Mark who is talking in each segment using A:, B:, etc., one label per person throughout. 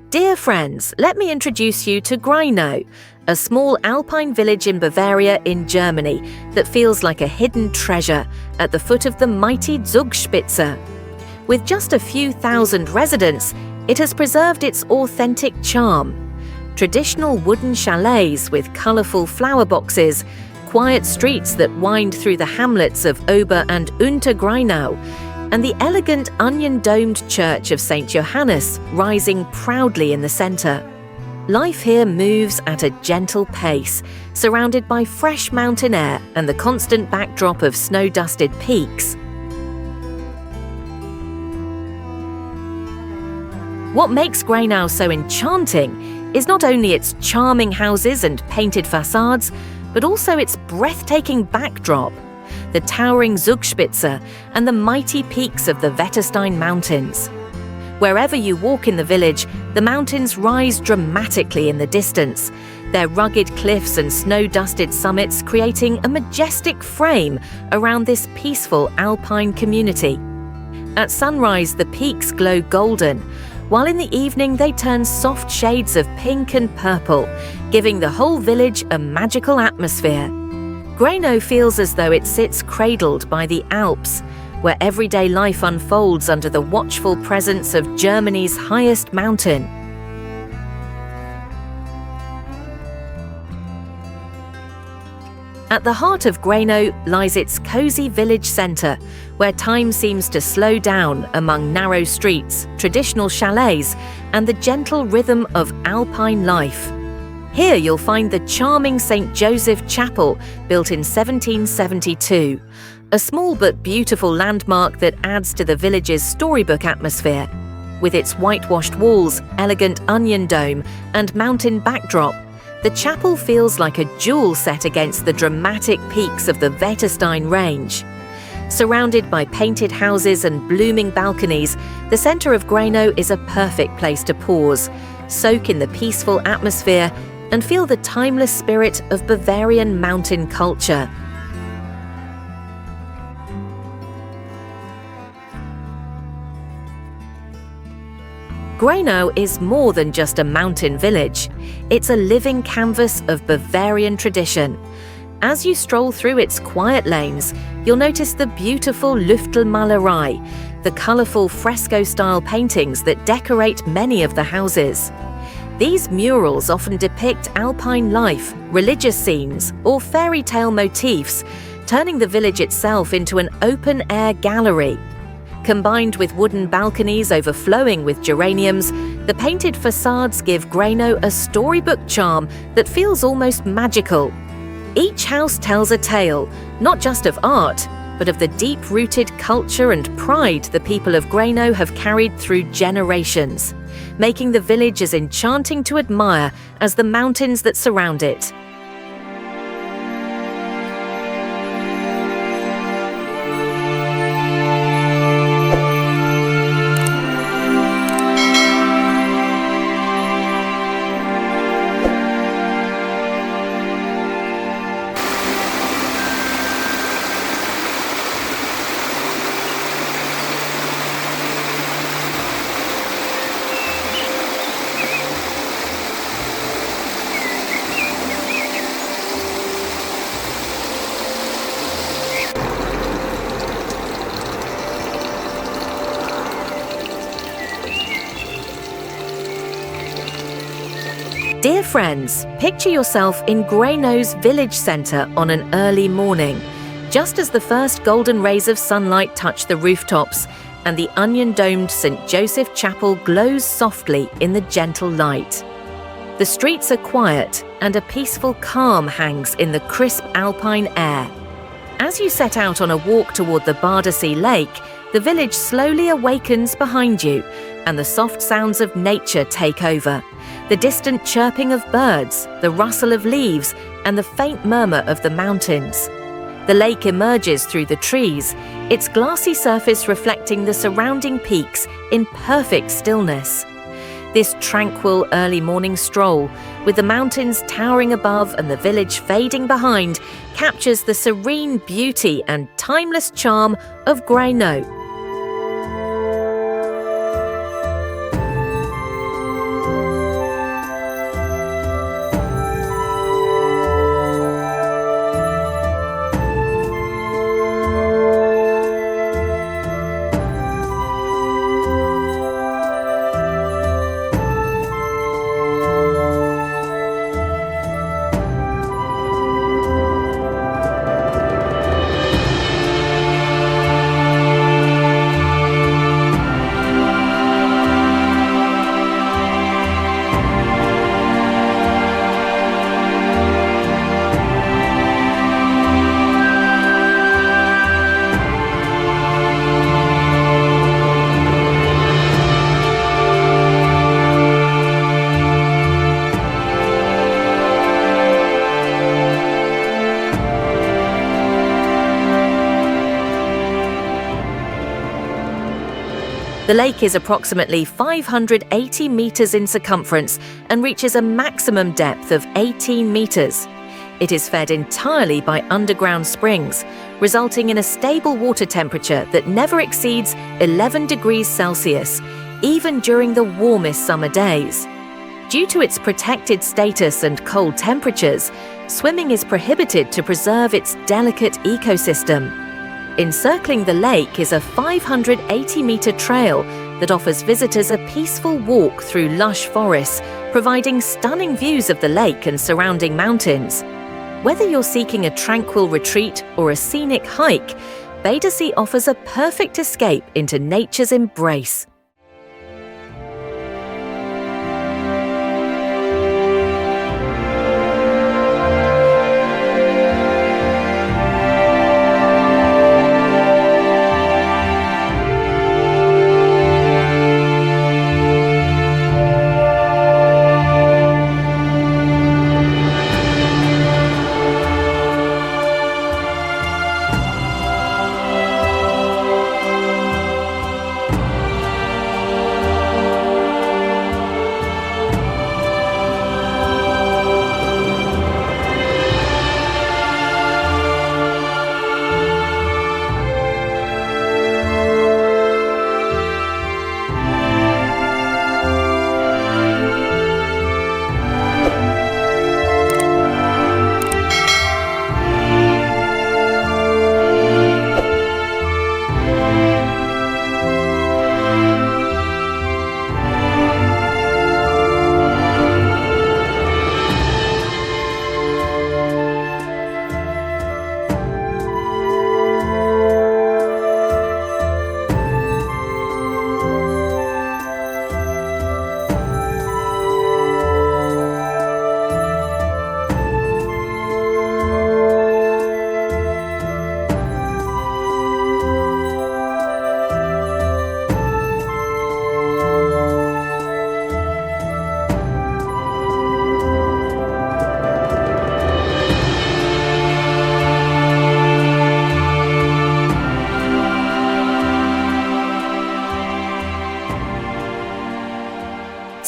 A: Dear friends, let me introduce you to Grainau, a small alpine village in Bavaria in Germany that feels like a hidden treasure at the foot of the mighty Zugspitze. With just a few thousand residents, it has preserved its authentic charm. Traditional wooden chalets with colourful flower boxes, quiet streets that wind through the hamlets of Ober and Unter Grainau, and the elegant onion-domed church of St. Johannes rising proudly in the centre. Life here moves at a gentle pace, surrounded by fresh mountain air and the constant backdrop of snow-dusted peaks. What makes Grainau so enchanting is not only its charming houses and painted facades, but also its breathtaking backdrop, the towering Zugspitze and the mighty peaks of the Wetterstein Mountains. Wherever you walk in the village, the mountains rise dramatically in the distance, their rugged cliffs and snow-dusted summits creating a majestic frame around this peaceful alpine community. At sunrise, the peaks glow golden, while in the evening they turn soft shades of pink and purple, giving the whole village a magical atmosphere. Grainau feels as though it sits cradled by the Alps, where everyday life unfolds under the watchful presence of Germany's highest mountain. At the heart of Grainau lies its cosy village centre, where time seems to slow down among narrow streets, traditional chalets, and the gentle rhythm of alpine life. Here you'll find the charming St. Joseph Chapel, built in 1772, a small but beautiful landmark that adds to the village's storybook atmosphere. With its whitewashed walls, elegant onion dome, and mountain backdrop, the chapel feels like a jewel set against the dramatic peaks of the Wetterstein range. Surrounded by painted houses and blooming balconies, the centre of Grainau is a perfect place to pause, soak in the peaceful atmosphere, and feel the timeless spirit of Bavarian mountain culture. Grainau is more than just a mountain village. It's a living canvas of Bavarian tradition. As you stroll through its quiet lanes, you'll notice the beautiful Lüftelmalerei, the colourful fresco-style paintings that decorate many of the houses. These murals often depict alpine life, religious scenes, or fairy tale motifs, turning the village itself into an open-air gallery. Combined with wooden balconies overflowing with geraniums, the painted facades give Grainau a storybook charm that feels almost magical. Each house tells a tale, not just of art, but of the deep-rooted culture and pride the people of Grainau have carried through generations, making the village as enchanting to admire as the mountains that surround it. Dear friends, picture yourself in Grainau's village centre on an early morning, just as the first golden rays of sunlight touch the rooftops and the onion-domed St. Joseph Chapel glows softly in the gentle light. The streets are quiet and a peaceful calm hangs in the crisp alpine air. As you set out on a walk toward the Badersee Lake, the village slowly awakens behind you and the soft sounds of nature take over. The distant chirping of birds, the rustle of leaves, and the faint murmur of the mountains. The lake emerges through the trees, its glassy surface reflecting the surrounding peaks in perfect stillness. This tranquil early morning stroll, with the mountains towering above and the village fading behind, captures the serene beauty and timeless charm of Grainau. The lake is approximately 580 meters in circumference and reaches a maximum depth of 18 meters. It is fed entirely by underground springs, resulting in a stable water temperature that never exceeds 11 degrees Celsius, even during the warmest summer days. Due to its protected status and cold temperatures, swimming is prohibited to preserve its delicate ecosystem. Encircling the lake is a 580-meter trail that offers visitors a peaceful walk through lush forests, providing stunning views of the lake and surrounding mountains. Whether you're seeking a tranquil retreat or a scenic hike, Badersee offers a perfect escape into nature's embrace.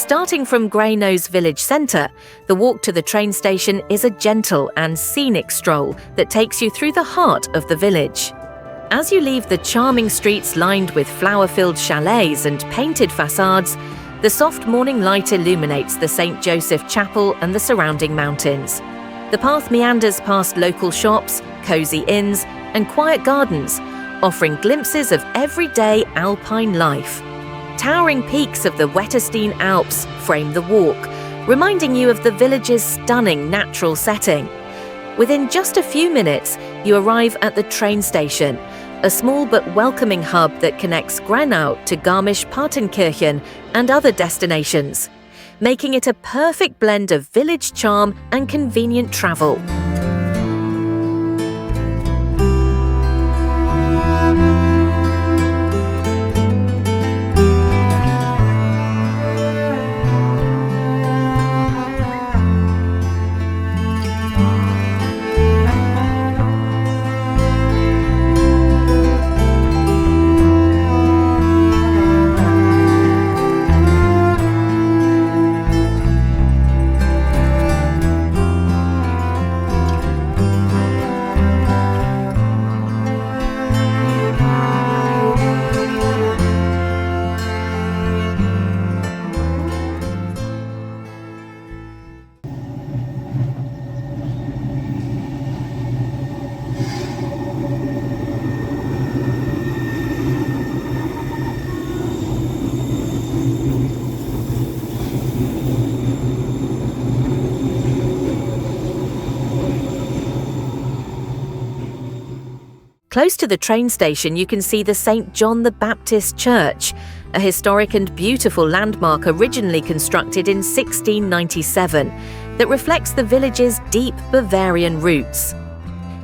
A: Starting from Grainau's village centre, the walk to the train station is a gentle and scenic stroll that takes you through the heart of the village. As you leave the charming streets lined with flower-filled chalets and painted facades, the soft morning light illuminates the St. Joseph Chapel and the surrounding mountains. The path meanders past local shops, cosy inns, and quiet gardens, offering glimpses of everyday Alpine life. Towering peaks of the Badersee Alps frame the walk, reminding you of the village's stunning natural setting. Within just a few minutes, you arrive at the train station, a small but welcoming hub that connects Grainau to Garmisch-Partenkirchen and other destinations, making it a perfect blend of village charm and convenient travel. Close to the train station, you can see the St. John the Baptist Church, a historic and beautiful landmark originally constructed in 1697 that reflects the village's deep Bavarian roots.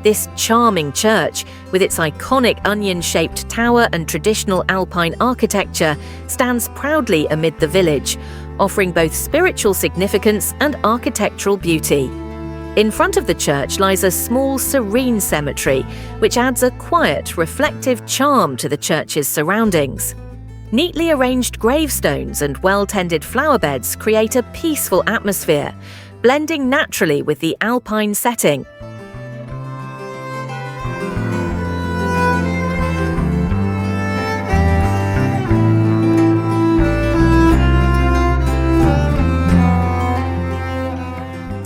A: This charming church, with its iconic onion-shaped tower and traditional Alpine architecture, stands proudly amid the village, offering both spiritual significance and architectural beauty. In front of the church lies a small, serene cemetery, which adds a quiet, reflective charm to the church's surroundings. Neatly arranged gravestones and well-tended flower beds create a peaceful atmosphere, blending naturally with the Alpine setting.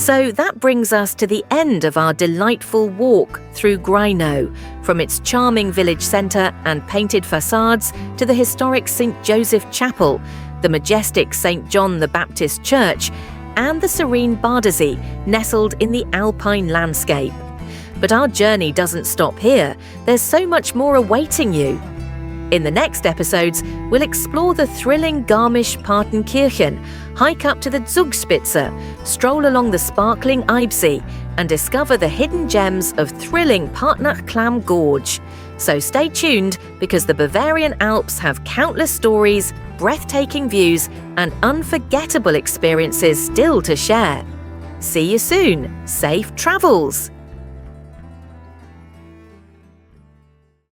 A: So that brings us to the end of our delightful walk through Grainau, from its charming village centre and painted facades to the historic St. Joseph Chapel, the majestic St. John the Baptist Church, and the serene Badersee, nestled in the Alpine landscape. But our journey doesn't stop here. There's so much more awaiting you. In the next episodes, we'll explore the thrilling Garmisch-Partenkirchen, hike up to the Zugspitze, stroll along the sparkling Eibsee, and discover the hidden gems of thrilling Partnachklamm Gorge. So stay tuned, because the Bavarian Alps have countless stories, breathtaking views, and unforgettable experiences still to share. See you soon. Safe travels!